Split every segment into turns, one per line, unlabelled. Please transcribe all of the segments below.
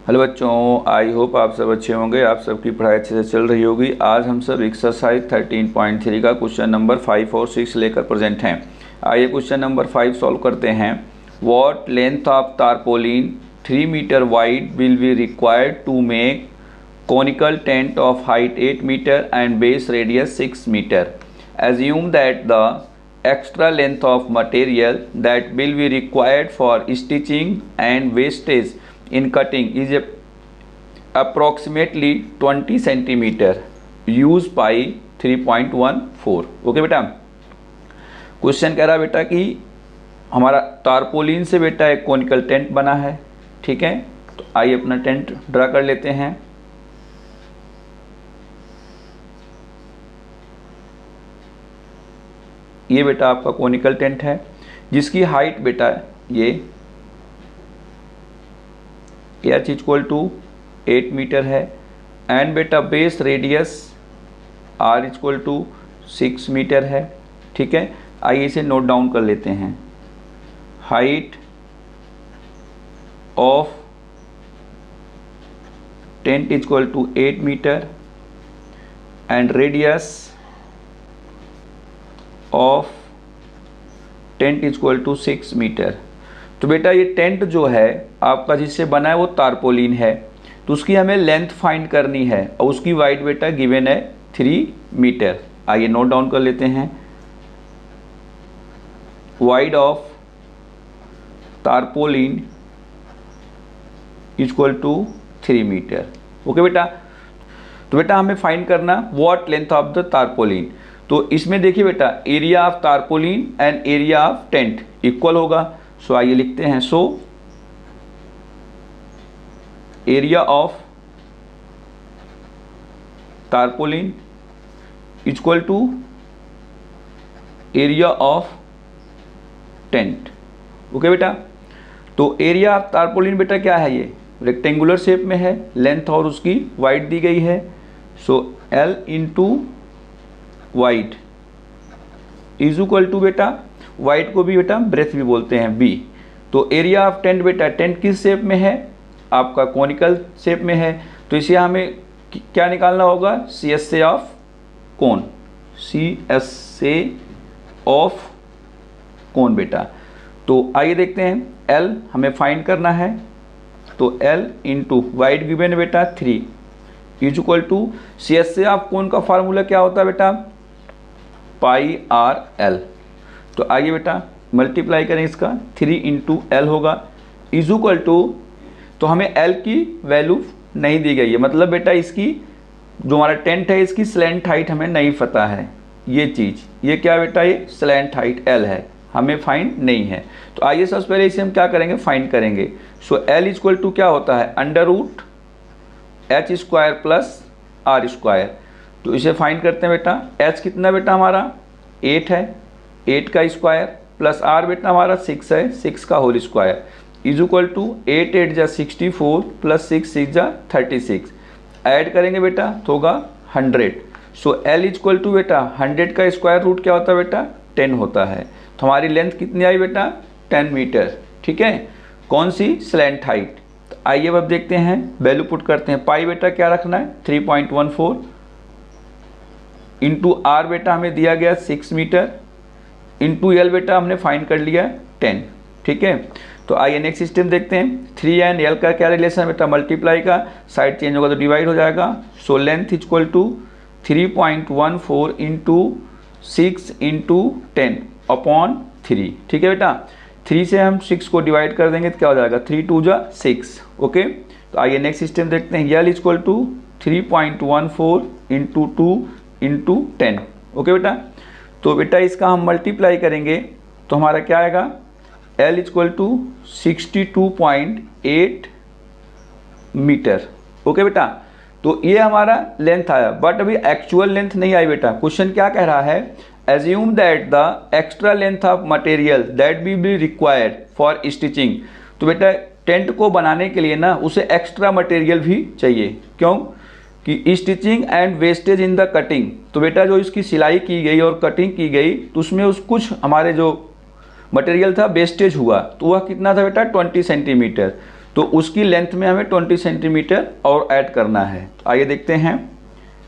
Hello बच्चों, I hope आप सब अच्छे होंगे। आप सबकी पढ़ाई अच्छे से चल रही होगी। आज हम सब एक्सरसाइज 13.3 का क्वेश्चन नंबर 5 और 6 लेकर प्रेजेंट हैं। आइए क्वेश्चन नंबर 5 सॉल्व करते हैं। What length of tarpaulin 3 metre wide will be required to make conical tent of height 8 meter and base radius 6 meter. Assume that the extra length of material that will be required for stitching and wastage in cutting is approximately 20 centimeter. Use pi 3.14. Okay बेटा, question कह रहा बेटा कि हमारा tarpaulin से बेटा एक conical tent बना है। ठीक है, तो आइए अपना टेंट ड्रा कर लेते हैं। ये बेटा आपका कोनिकल टेंट है जिसकी हाइट बेटा ये h इक्वल टू 8 मीटर है एंड बेटा base radius r equal to 6 metre है। ठीक है, आइए इसे नोट डाउन कर लेते हैं। Height of tent equal to 8 metre and radius of tent equal to 6 metre. तो बेटा ये टेंट जो है आपका जिससे बना है वो तारपोलिन है, तो उसकी हमें लेंथ फाइंड करनी है और उसकी वाइड बेटा गिवन है 3 मीटर। आइए नोट डाउन कर लेते हैं। Wide of tarpaulin equal to 3 metre. Okay बेटा, तो बेटा हमें फाइंड करना what length of the tarpaulin. तो इसमें देखिए बेटा area of tarpaulin and area of tent equal होगा। सो आइए लिखते हैं। So area of tarpaulin equal to area of tent. Okay बेटा, तो एरिया ऑफ तारपोलिन बेटा क्या है, ये रेक्टेंगुलर शेप में है, लेंथ और उसकी वाइड दी गई है। So L into wide is equal to बेटा वाइड को भी बेटा ब्रेथ भी बोलते हैं B। तो एरिया ऑफ टेंट बेटा टेंट किस शेप में है, आपका कोनिकल शेप में है, तो इसे हमें क्या निकालना होगा, CSA of cone, CSA of कोन बेटा। तो आइए देखते हैं L हमें फाइंड करना है। तो L इंटू वाइड गिवन बेटा 3 is equal to CSA of cone का फार्मूला क्या होता है बेटा, पाई आर एल। तो आइए बेटा मल्टीप्लाई करें, इसका 3 इंटू एल होगा इज इक्वल टू, तो हमें एल की वैल्यू नहीं दी गई है, मतलब बेटा इसकी जो हमारा टेंट है इसकी स्लैंट हाइट हमें नहीं पता है। ये चीज़ ये क्या बेटा, ये स्लैंट हाइट एल है, हमें फाइंड नहीं है। तो आइए सबसे पहले इसे हम क्या करेंगे, फाइंड करेंगे। सो एल इक्वल टू क्या होता है, under root H square plus R square. तो इसे फाइंड करते हैं बेटा। h कितना बेटा हमारा 8 है, 8 का स्क्वायर प्लस r बेटा हमारा 6 है, 6 का whole square is equal to 8 8 जा 64 प्लस 6 6 जा 36। ऐड करेंगे बेटा तो होगा 100। सो L इक्वल टू बेटा 100 का स्क्वायर रूट क्या होता है बेटा 10 होता है। तो हमारी लेंथ कितनी आई बेटा 10 मीटर। ठीक है, कौन सी, स्लैंट हाइट। तो आइए अब देखते हैं, वैल्यू पुट करते हैं। पाई बेटा क्या रखना है 3.14 इंटू आर बेटा हमें दिया गया 6 मीटर इंटू एल बेटा हमने फाइंड कर लिया 10। ठीक है, तो आइए नेक्स्ट सिस्टम देखते हैं। 3 एंड एल का क्या रिलेशन बेटा, मल्टीप्लाई का, साइड चेंज होगा तो डिवाइड हो जाएगा। So length equal to 3.14 into 6 into 10 upon 3। ठीक है बेटा, 3 से हम 6 को डिवाइड कर देंगे तो क्या हो जाएगा 3 2 जा 6। ओके, तो आइए नेक्स्ट सिस्टम देखते हैं। L equal to 3.14 into 2 into 10। Okay बेटा, तो बेटा इसका हम मल्टीप्लाई करेंगे तो हमारा क्या आएगा, L equal to 62.8 metre. Okay बेटा, तो ये हमारा लेंथ आया, बट अभी एक्चुअल लेंथ नहीं आई बेटा। क्वेश्चन क्या कह रहा है, assume that the extra length of material that will be required for stitching. तो बेटा टेंट को बनाने के लिए ना उसे एक्स्ट्रा मटेरियल भी चाहिए, क्यों कि stitching and wastage in the cutting. तो बेटा जो इसकी सिलाई की गई और कटिंग की गई तो उसमें उस कुछ हमारे जो मटेरियल था वेस्टेज हुआ, तो वह कितना था बेटा 20 सेंटीमीटर। तो उसकी लेंथ में हमें 20 सेंटीमीटर और ऐड करना है। आइए देखते हैं।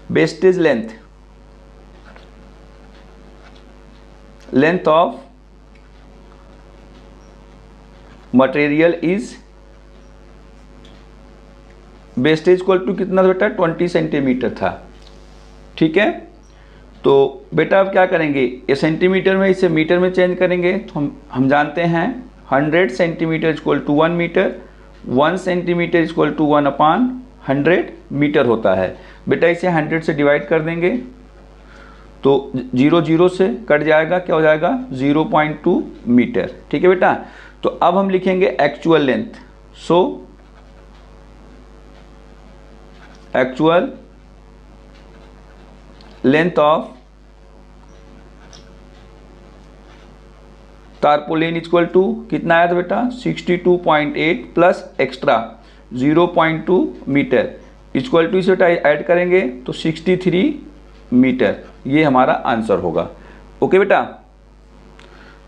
Wastage length, length of material is wastage equal to कितना था बेटा, 20 सेंटीमीटर था। ठीक है, तो बेटा अब क्या करेंगे, ये सेंटीमीटर में इसे मीटर में चेंज करेंगे। तो हम जानते हैं 100 centimetre equal to 1 metre, 1 centimetre equal to 1/100 metre होता है। बेटा इसे 100 से डिवाइड कर देंगे तो 0 0 से कट जाएगा, क्या हो जाएगा 0.2 मीटर। ठीक है बेटा, तो अब हम लिखेंगे actual length. So actual length of tarpaulin equal to कितना आया था बेटा, 62.8 plus extra 0.2 metre equal to, इसे बेटा ऐड करेंगे तो 63 मीटर, ये हमारा आंसर होगा। ओके बेटा,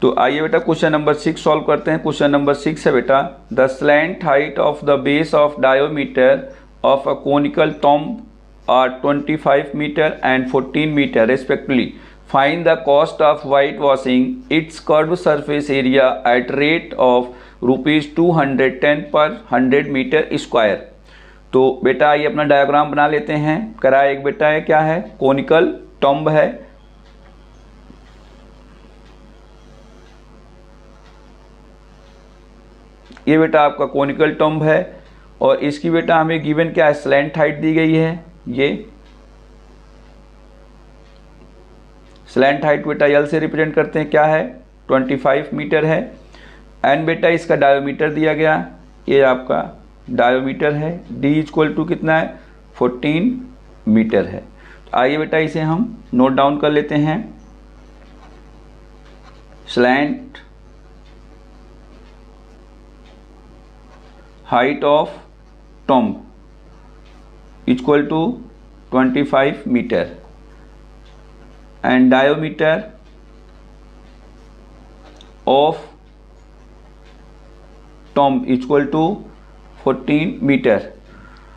तो आइए बेटा क्वेश्चन नंबर 6 सॉल्व करते हैं। क्वेश्चन नंबर 6 है बेटा, the slant height of the base of diameter of a conical tomb are 25 metre and 14 metres respectively. Find the cost of whitewashing its curved surface area at rate of ₹210 per 100 metre square. तो बेटा ये अपना diagram बना लेते हैं। करा एक बेटा है, क्या है, कोनिकल टॉम्ब है। ये बेटा आपका कोनिकल टॉम्ब है और इसकी बेटा हमें गिवन क्या है, स्लैंट हाइट दी गई है। ये स्लैंट हाइट बेटा यल से रिप्रेजेंट करते हैं, क्या है 25 मीटर है। एंड बेटा इसका डायोमीटर दिया गया, ये आपका डायोमीटर है। डी इक्वल टू कितना है 14 मीटर है। तो आइए बेटा इसे हम नोट डाउन कर लेते हैं। Slant height of tomb equal to 25 metre and diameter of tomb equal to 14 metre.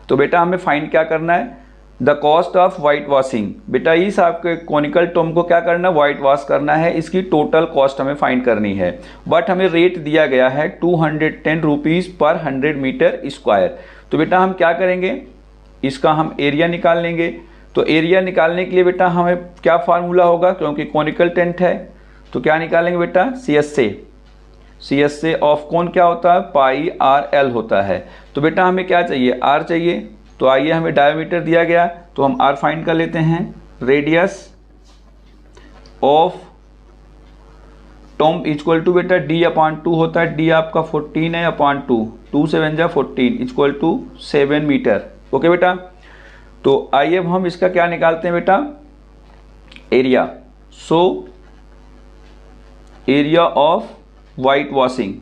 तो बेटा हमें फाइंड क्या करना है, the cost of white washing. बेटा इस आपके कोनिकल टॉम्ब को क्या करना है, वाइट वॉश करना है। इसकी टोटल कॉस्ट हमें फाइंड करनी है, बट हमें रेट दिया गया है 210 रुपीज़ पर 100 मीटर स्क्वायर। तो बेटा हम क्या करेंगे, इसका हम एरिया निकाल लेंगे। तो एरिया निकालने के लिए बेटा हमें क्या फार्मूला होगा, क्योंकि कोनिकल टेंट है तो क्या निकालेंगे बेटा, सी एस से ऑफ कोन क्या होता है, पाई आर एल होता है। तो बेटा हमें क्या चाहिए, आर चाहिए। तो आइए हमें डायमीटर दिया गया तो हम आर फाइंड कर लेते हैं। Radius of tomb equal to बेटा D/2 होता है। डी आपका 14 है अपॉन 2, 2 से 7 जा 14 इक्वल टू 7 मीटर। ओके बेटा, तो आइए अब हम इसका क्या निकालते हैं बेटा, area. So area of white washing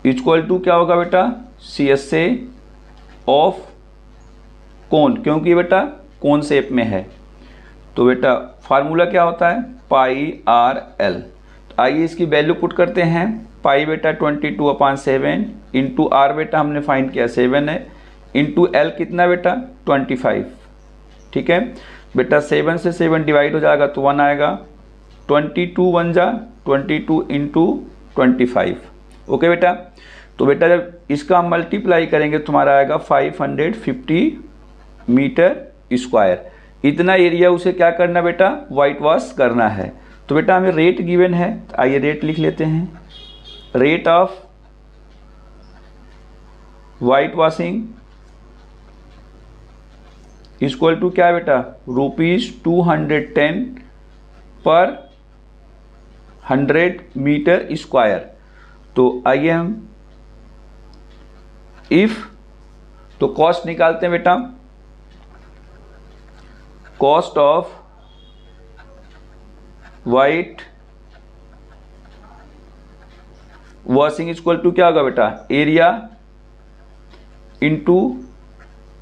equal to क्या होगा बेटा, CSA ऑफ कोन, क्योंकि बेटा कोन शेप में है। तो बेटा फार्मूला क्या होता है, पाई आर एल। तो आइए इसकी वैल्यू पुट करते हैं। पाई बेटा 22/7 इंटू आर बेटा हमने फाइंड किया 7 है, इंटू एल कितना बेटा 25। ठीक है बेटा, 7 से 7 डिवाइड हो जाएगा तो 1 आएगा, 22 1 जा 22 इंटू 25। ओके बेटा, तो बेटा जब इसका हम मल्टीप्लाई करेंगे तो हमारा आएगा 550 मीटर स्क्वायर। इतना एरिया उसे क्या करना बेटा, वाइट वॉश करना है। तो बेटा हमें रेट गिवन है, तो आइए रेट लिख लेते हैं। Rate of white washing equal to क्या बेटा, ₹210 पर 100 मीटर स्क्वायर। तो आइए हम इफ, तो कॉस्ट निकालते हैं बेटा। Cost of white washing equal to क्या होगा बेटा, एरिया इंटू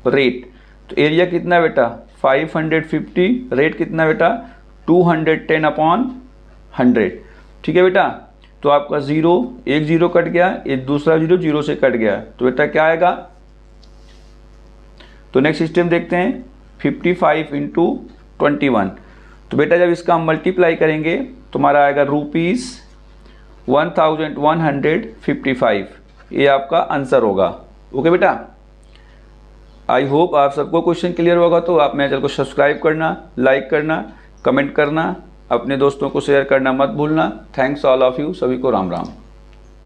रेट। तो एरिया कितना बेटा 550, रेट कितना बेटा 210/100। ठीक है बेटा, तो आपका 0, एक 0 कट गया, एक दूसरा 0 0 से कट गया, तो बेटा क्या आएगा? तो नेक्स्ट सिस्टम देखते हैं 55 इंटू 21। तो बेटा जब इसका हम मल्टीप्लाई करेंगे तो हमारा आएगा ₹1155। ये आपका आंसर होगा। ओके बेटा, आई होप आप सबको क्वेश्चन क्लियर होगा। तो आप मेरे चैनल को सब्सक्राइब करना, लाइक करना, कमेंट करना, अपने दोस्तों को शेयर करना मत भूलना। थैंक्स ऑल ऑफ यू, सभी को राम राम।